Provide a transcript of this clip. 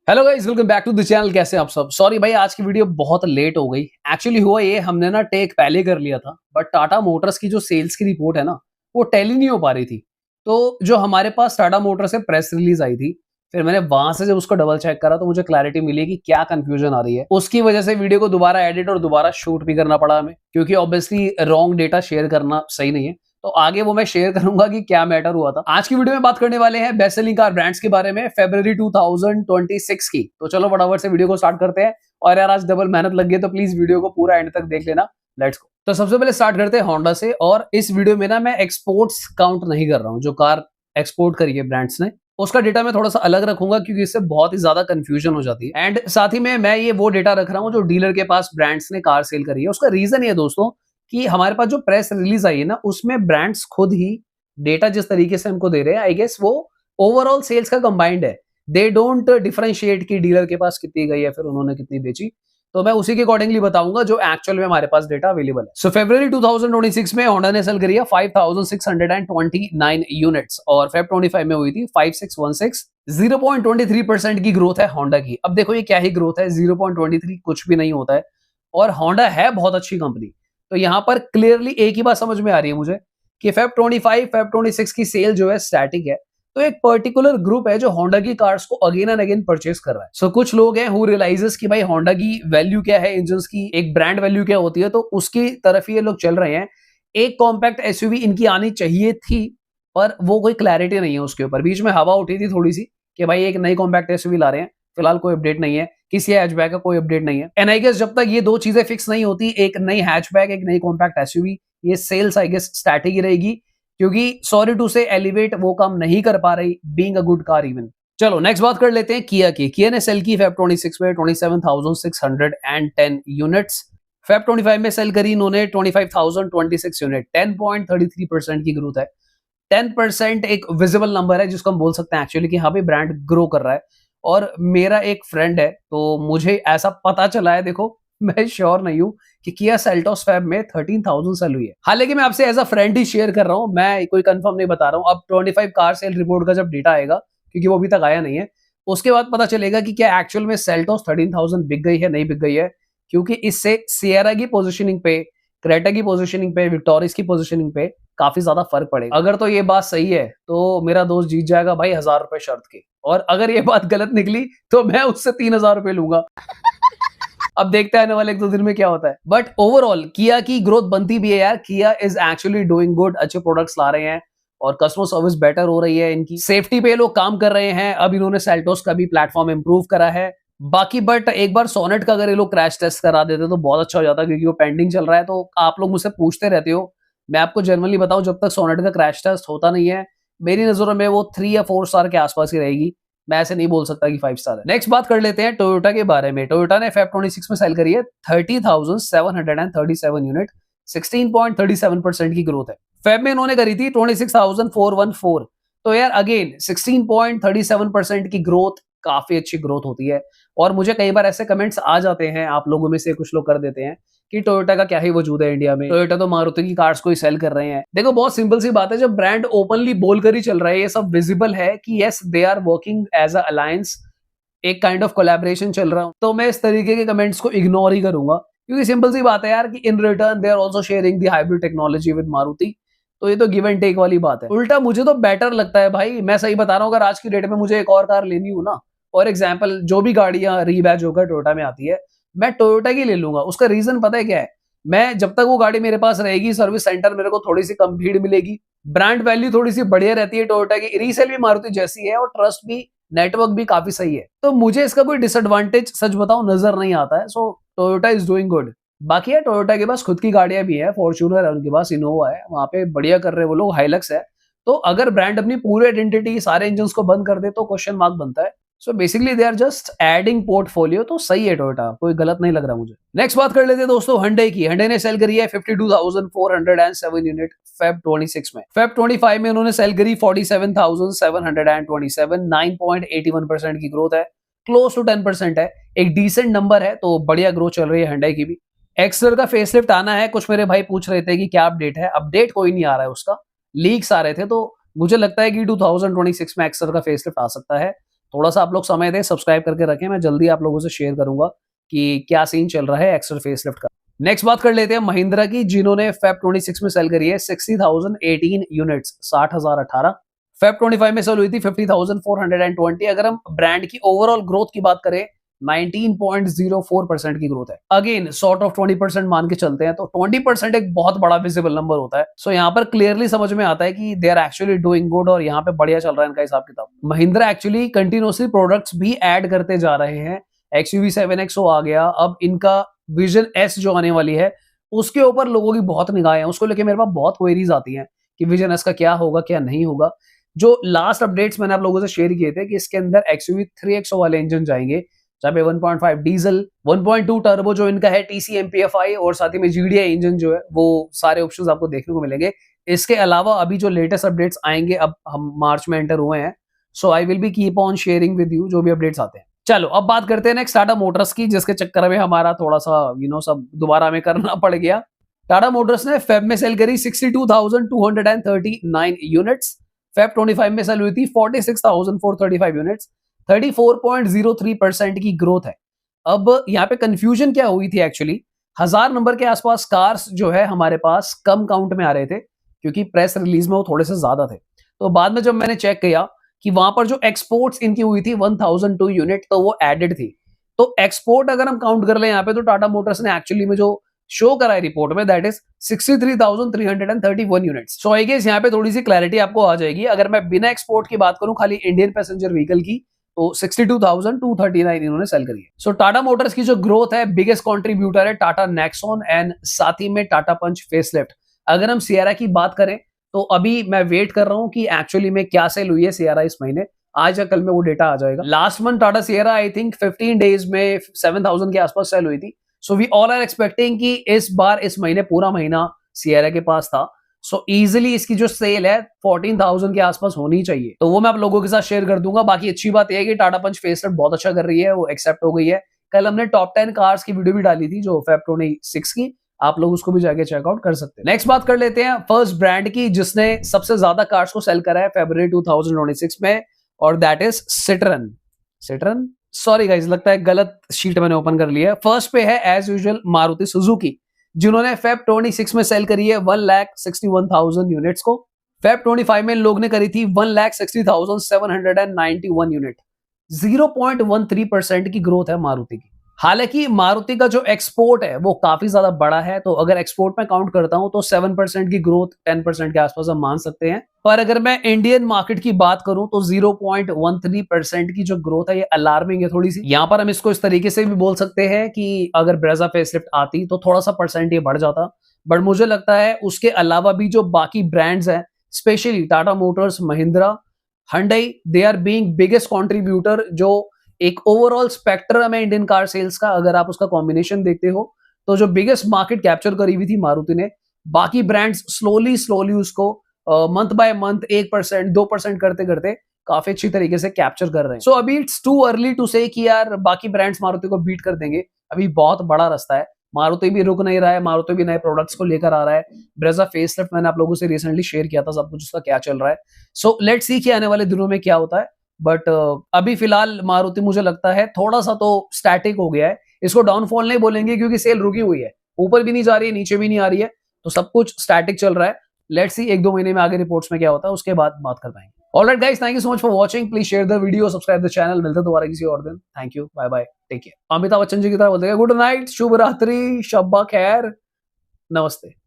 Hello guys, welcome back to the channel. कैसे हैं आप सब? सॉरी भाई, आज की वीडियो बहुत लेट हो गई। एक्चुअली हुआ ये, हमने ना टेक पहले कर लिया था, बट टाटा मोटर्स की जो सेल्स की रिपोर्ट है ना, वो टैली नहीं हो पा रही थी। तो जो हमारे पास टाटा मोटर्स से प्रेस रिलीज आई थी, फिर मैंने वहां से जब उसको डबल चेक करा तो मुझे क्लैरिटी मिली कि क्या कंफ्यूजन आ रही है। उसकी वजह से वीडियो को दोबारा एडिट और दोबारा शूट भी करना पड़ा हमें, क्योंकि ऑब्वियसली रॉन्ग डेटा शेयर करना सही नहीं है। तो आगे वो मैं शेयर करूंगा कि क्या मैटर हुआ था। आज की वीडियो में बात करने वाले हैं बेस्ट सेलिंग कार ब्रांड्स के बारे में फरवरी 2026 की। तो चलो फटाफट से वीडियो को स्टार्ट करते हैं। और यार आज डबल मेहनत लग गई तो प्लीज वीडियो को पूरा एंड तक देख लेना। Let's go. तो सबसे पहले स्टार्ट करते हैं होंडा से। और इस वीडियो में ना मैं एक्सपोर्ट्स काउंट नहीं कर रहा हूं, जो कार एक्सपोर्ट करी है ब्रांड्स ने उसका डेटा मैं थोड़ा सा अलग रखूंगा, क्योंकि इससे बहुत ही ज्यादा कंफ्यूजन हो जाती है। एंड साथ ही में मैं ये वो डेटा रख रहा हूं जो डीलर के पास ब्रांड्स ने कार सेल करी है। उसका रीजन ये दोस्तों कि हमारे पास जो प्रेस रिलीज आई है ना, उसमें ब्रांड्स खुद ही डेटा जिस तरीके से हमको दे रहे हैं, आई गेस वो ओवरऑल सेल्स का कंबाइंड है। दे डोंट डिफरेंशिएट कि डीलर के पास कितनी गई है फिर उन्होंने कितनी बेची। तो मैं उसी के अकॉर्डिंगली बताऊंगा जो एक्चुअल में हमारे पास डेटा अवेलेबल है। सो फरवरी 2026 में होंडा ने सेल करी है 5629 यूनिट्स और फेब 25 में हुई थी 5616। 0.23% की ग्रोथ है होंडा की। अब देखो ये क्या ही ग्रोथ है, 0.23 कुछ भी नहीं होता है। और होंडा है बहुत अच्छी कंपनी। तो यहां पर क्लियरली एक ही बात समझ में आ रही है मुझे कि फेब 25 फेब 26 की सेल जो है स्टैटिक है। तो एक पर्टिकुलर ग्रुप है जो होंडा की कार्स को अगेन एंड अगेन परचेस कर रहा है। सो कुछ लोग हैं हु रियलाइजेस कि भाई होंडा की वैल्यू क्या है, इंजन्स की एक ब्रांड वैल्यू क्या होती है, तो उसकी तरफ ये लोग चल रहे हैं। एक कॉम्पैक्ट एसयूवी इनकी आनी चाहिए थी, पर वो कोई क्लैरिटी नहीं है उसके ऊपर। बीच में हवा उठी थी थोड़ी सी कि भाई एक नई कॉम्पैक्ट एसयूवी ला रहे हैं, फिलहाल कोई अपडेट नहीं है। किसी हैचबैक का कोई अपडेट नहीं है। एंड आई गेस जब तक ये दो चीजें फिक्स नहीं होती, एक नई हैचबैक एक नई कॉम्पैक्ट एसयूवी, ये सेल्स आई गेस स्टैटिक ही रहेगी, क्योंकि सॉरी टू से एलिवेट वो काम नहीं कर पा रही being a good car even. चलो नेक्स्ट बात कर लेते हैं किया की। किया ने सेल की फेब 26 में 27,610 यूनिट्स। फेब 25 में सेल करी इन्होंने 25,026 यूनिट। 10.33% की ग्रोथ है। 10% एक विजिबल नंबर है जिसको हम बोल सकते हैं एक्चुअली कि हाँ भी ब्रांड ग्रो कर रहा है। और मेरा एक फ्रेंड है तो मुझे ऐसा पता चला है, देखो मैं श्योर नहीं हूं कि किया सेल्टोस फैब में 13,000 सेल हुई है। हालांकि मैं आपसे एज अ फ्रेंड ही शेयर कर रहा हूं, मैं कोई कंफर्म नहीं बता रहा हूं। अब 25 कार सेल रिपोर्ट का जब डेटा आएगा, क्योंकि वो अभी तक आया नहीं है, उसके बाद पता चलेगा कि क्या एक्चुअल में सेल्टोस 13,000 बिक गई है नहीं बिक गई है। क्योंकि इससे सियरा की पोजिशनिंग पे, क्रेटा की पोजिशनिंग पे, विक्टोरिस की पोजिशनिंग पे काफी ज्यादा फर्क पड़ेगा। अगर तो ये बात सही है तो मेरा दोस्त जीत जाएगा भाई 1,000 रुपए शर्त के। और अगर ये बात गलत निकली तो मैं उससे 3,000 रुपए लूंगा। अब देखते हैं आने वाले एक दो दिन में क्या होता है। बट ओवरऑल किया की ग्रोथ बनती भी है यार। किया इज एक्चुअली डूइंग गुड, अच्छे प्रोडक्ट्स ला रहे हैं और कस्टमर सर्विस बेटर हो रही है। इनकी सेफ्टी पे लोग काम कर रहे हैं। अब इन्होंने सेल्टोस का भी प्लेटफॉर्म इंप्रूव करा है। बाकी बट एक बार सोनेट का अगर ये लोग क्रैश टेस्ट करा देते तो बहुत अच्छा हो जाता, क्योंकि वो पेंडिंग चल रहा है। तो आप लोग मुझसे पूछते रहते हो, मैं आपको जनरली बताऊं, जब तक सोनेट का क्रैश टेस्ट होता नहीं है, मेरी नजरों में वो 3 या 4 स्टार के आसपास ही रहेगी। मैं ऐसे नहीं बोल सकता कि 5 स्टार है। नेक्स्ट बात कर लेते हैं टोयोटा के बारे में। टोयोटा ने फेब 26 में सेल करी है 30,737 यूनिट। 16.37% की ग्रोथ है। फेब में इन्होंने करी थी 26,414। तो यार अगेन 16.37% की ग्रोथ काफी अच्छी ग्रोथ होती है। और मुझे कई बार ऐसे कमेंट्स आ जाते हैं, आप लोगों में से कुछ लोग कर देते हैं कि टोयोटा का क्या ही वजूद है इंडिया में, टोयोटा तो मारुति की कार्स को ही सेल कर रहे हैं। देखो बहुत सिंपल सी बात है, जब ब्रांड ओपनली बोल कर ही चल रहा है, ये सब विजिबल है कि yes they are working as a alliance, एक काइंड ऑफ कोलैबोरेशन चल रहा हूं, तो मैं इस तरीके के कमेंट्स को इग्नोर ही करूंगा। क्योंकि सिंपल सी बात है यार कि in return they are also sharing the hybrid technology with Maruti. तो ये तो गिव एंड टेक वाली बात है। उल्टा मुझे तो बेटर लगता है भाई, मैं सही बता रहा हूं। अगर आज की डेट में मुझे एक और कार लेनी हो ना, फॉर एग्जाम्पल जो भी गाड़ियां रीबैच होकर टोयोटा में आती है, मैं टोयोटा की ले लूंगा। उसका रीजन पता है क्या है? मैं जब तक वो गाड़ी मेरे पास रहेगी, सर्विस सेंटर मेरे को थोड़ी सी कम भीड़ मिलेगी, ब्रांड वैल्यू थोड़ी सी बढ़िया रहती है टोयोटा की, रीसेल भी मारुति जैसी है और ट्रस्ट भी, नेटवर्क भी काफी सही है। तो मुझे इसका कोई डिसएडवांटेज सच बताऊं नजर नहीं आता है। सो टोयोटा इज डूइंग गुड। बाकी है टोयोटा के पास खुद की गाड़ियां भी है, फॉर्च्यूनर है उनके पास, इनोवा है, वहां पे बढ़िया कर रहे हैं वो लोग, हाइलक्स है। तो अगर ब्रांड अपनी पूरी आइडेंटिटी सारे इंजन को बंद कर दे तो क्वेश्चन मार्क बनता है। So basically they are just adding portfolio. तो सही है टोयोटा, कोई गलत नहीं लग रहा मुझे। नेक्स्ट बात कर लेते हैं दोस्तों हुंडई की। हुंडई ने सेल करी है 52,407 यूनिट फेब 26 में। फेब 25 में उन्होंने सेल करी 47,727। 9.81% की ग्रोथ है, क्लोज टू 10% है, एक डिसेंट नंबर है। तो बढ़िया ग्रोथ चल रही है हुंडई की भी। एक्सटर का फेसलिफ्ट आना है, कुछ मेरे भाई पूछ रहे थे कि क्या अपडेट है। अपडेट कोई नहीं आ रहा है उसका, लीक्स आ रहे थे। तो मुझे लगता है कि 2026 में एक्सटर का फेसलिफ्ट आ सकता है। थोड़ा सा आप लोग समय दें, सब्सक्राइब करके रखें, मैं जल्दी आप लोगों से शेयर करूंगा कि क्या सीन चल रहा है एक्स्ट्रा फेसलिफ्ट का। नेक्स्ट बात कर लेते हैं महिंद्रा की, जिन्होंने फेब 26 में सेल करी है 60,018 यूनिट्स, 60,018। फेब 25 में सेल हुई थी 50,420। अगर हम ब्रांड की ओवरऑल ग्रोथ की बात करें 19.04% की ग्रोथ है। अगेन सॉर्ट ऑफ 20% मान के चलते हैं तो 20% एक बहुत बड़ा विजिबल नंबर होता है। सो यहाँ पर क्लियरली समझ में आता है कि they are actually doing good और यहाँ पे बढ़िया चल रहा है इनका हिसाब किताब। महिंद्रा एक्चुअली कंटिन्यूसली प्रोडक्ट्स भी ऐड करते जा रहे हैं। XUV 7XO आ गया, अब इनका विजन S जो आने वाली है उसके ऊपर लोगों की बहुत निगाहें हैं। उसको लेके मेरे पास बहुत क्वेरीज आती हैं कि विजन S का क्या होगा क्या नहीं होगा। जो लास्ट अपडेट्स मैंने आप लोगों से शेयर किए थे कि इसके अंदर XUV 3XO वाले इंजन जाएंगे, चाहे 1.5 डीजल, 1.2 टर्बो जो इनका है TCMPFI, और साथ ही में GDI इंजन जो है, वो सारे ऑप्शंस आपको देखने को मिलेंगे। इसके अलावा अभी जो लेटेस्ट अपडेट्स आएंगे, अब हम मार्च में एंटर हुए हैं, so I will be keep on sharing with you जो भी अपडेट्स आते हैं। चलो अब बात करते हैं नेक्स्ट टाटा मोटर्स की, जिसके चक्कर में हमारा थोड़ा सा सब दोबारा में करना पड़ गया। टाटा मोटर्स ने फेब में सेल करी 62,239 यूनिट्स, फेब 25 में सेल हुई थी 46,435 यूनिट्स, 34.03% की ग्रोथ है। अब यहाँ पे कंफ्यूजन क्या हुई थी एक्चुअली, 1000 नंबर के आसपास कार्स जो है हमारे पास कम काउंट में आ रहे थे क्योंकि प्रेस रिलीज में वो थोड़े से ज्यादा थे। तो बाद में जब मैंने चेक किया कि वहां पर जो एक्सपोर्ट्स इनकी हुई थी 1002 यूनिट, तो वो एडेड थी। तो एक्सपोर्ट अगर हम काउंट कर ले यहाँ पे, तो टाटा मोटर्स ने एक्चुअली में जो शो करा है रिपोर्ट में, that is 63,331 units. So I guess यहाँ पे थोड़ी सी क्लैरिटी आपको आ जाएगी। अगर मैं बिना एक्सपोर्ट की बात करूं, खाली इंडियन पैसेंजर व्हीकल की, तो 62,239 इन्होंने सेल करी है। सो टाटा मोटर्स की जो ग्रोथ है, बिगेस्ट कॉन्ट्रीब्यूटर है टाटा नेक्सॉन एंड साथ ही में टाटा पंच फेसलिफ्ट। अगर हम सियरा की बात करें तो अभी मैं वेट कर रहा हूं कि एक्चुअली में क्या सेल हुई है सियरा इस महीने, आज या कल में वो डेटा आ जाएगा। Last month Tata Sierra I think 15 days में 7,000 के आसपास सेल हुई थी। So we all are expecting कि इस बार इस महीने पूरा महीना सियरा के पास था। सो इजीली इसकी जो सेल है 14,000 के आसपास होनी चाहिए, तो वो मैं आप लोगों के साथ शेयर कर दूंगा। बाकी अच्छी बात यह है कि टाटा पंच फेसलिफ्ट बहुत अच्छा कर रही है, वो एक्सेप्ट हो गई है। कल हमने टॉप 10 कार्स की वीडियो भी डाली थी जो फेब 26 की, आप लोग उसको भी जाके चेकआउट कर सकते हैं। नेक्स्ट बात कर लेते हैं फर्स्ट ब्रांड की जिसने सबसे ज्यादा कार्स को सेल करा है फरवरी 2026 में, और दैट इज सिट्रन। सिट्रन, सॉरी गाइस, लगता है गलत शीट मैंने ओपन कर लिया है। फर्स्ट पे है एज यूजुअल मारुति सुजुकी, जिन्होंने फेब 26 में सेल करी है 1,61,000 यूनिट्स को। फेब 25 में लोग ने करी थी 1,60,791 यूनिट। 0.13% की ग्रोथ है मारुति की। हालांकि मारुति का जो एक्सपोर्ट है वो काफी ज्यादा बड़ा है, तो अगर एक्सपोर्ट में काउंट करता हूं तो 7% की ग्रोथ 10% के आसपास हम मान सकते हैं। पर अगर मैं इंडियन मार्केट की बात करूं तो 0.13% की जो ग्रोथ है ये अलार्मिंग है थोड़ी सी। यहां पर हम इसको इस तरीके से भी बोल सकते हैं कि अगर ब्रेजा फेसलिफ्ट आती तो थोड़ा सा परसेंट ये बढ़ जाता, बट मुझे लगता है उसके अलावा भी जो बाकी ब्रांड्स हैं, specially Tata motors, Mahindra, Hyundai, they are being biggest contributor. जो एक ओवरऑल स्पेक्ट्रम है इंडियन कार सेल्स का, अगर आप उसका कॉम्बिनेशन देखते हो तो जो बिगेस्ट मार्केट कैप्चर करी हुई थी मारुति ने, बाकी ब्रांड्स स्लोली उसको मंथ बाय मंथ 1% 2% करते करते काफी अच्छी तरीके से कैप्चर कर रहे हैं। सो अभी इट्स टू अर्ली टू से कि यार बाकी ब्रांड्स मारुति को बीट कर देंगे, अभी बहुत बड़ा रास्ता है। मारुति भी रुक नहीं रहा है, मारुति भी नए प्रोडक्ट्स को लेकर आ रहा है। ब्रेजा फेसलिफ्ट मैंने आप लोगों से रिसेंटली शेयर किया था सब कुछ उसका क्या चल रहा है। सो लेट्स सी कि आने वाले दिनों में क्या होता है, बट अभी फिलहाल मारुति मुझे लगता है थोड़ा सा तो स्टैटिक हो गया है। इसको डाउनफॉल नहीं बोलेंगे क्योंकि सेल रुकी हुई है, ऊपर भी नहीं जा रही है नीचे भी नहीं आ रही है, तो सब कुछ स्टैटिक चल रहा है। लेट्स सी 1-2 महीने में आगे रिपोर्ट्स में क्या होता है, उसके बाद बात कर पाएंगे। Alright guys, thank you so much for watching. Please share the video, subscribe the channel. मिलते हैं दोबारा किसी और दिन। Thank you, bye bye, take care. Amitabh Bachchan ji की तरह बोलते हैं गुड नाइट, शुभ रात्रि, शब्बा खैर, नमस्ते।